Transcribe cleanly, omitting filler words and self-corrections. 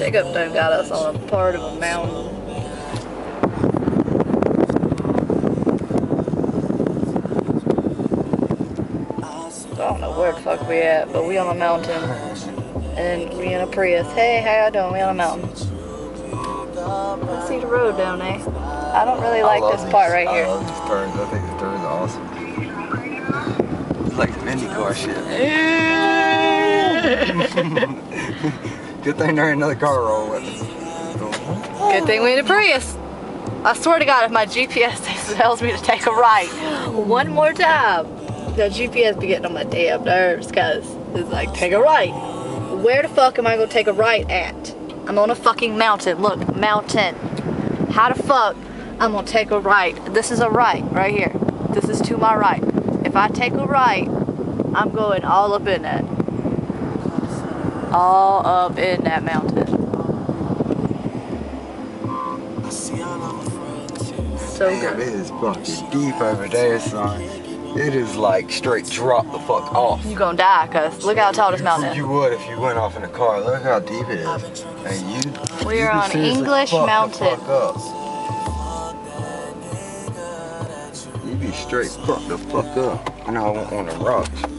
Jacob done got us on a part of a mountain. I don't know where the fuck we at, but we on a mountain. And we in a Prius. Hey, how y'all doing? We on a mountain. Let's see the road down there. I don't really like this part right here. I love these turns. I think this turn is awesome. It's like some IndyCar shit. Good thing there ain't another car roll with us. Good thing we in a Prius. I swear to God, if my GPS tells me to take a right one more time, the GPS be getting on my damn nerves, cause it's like, take a right. Where the fuck am I gonna take a right at? I'm on a fucking mountain. Look, mountain. How the fuck I'm gonna take a right? This is a right here. This is to my right. If I take a right, I'm going all up in that. All up in that mountain. So Damn, good. it is fucking deep over there, son. It is like straight drop the fuck off. You gonna die, cuz look how tall this mountain is. You would if you went off in a car. Look how deep it is. And We are on English Mountain. You be straight fucked the fuck up. No, I won't on the rocks.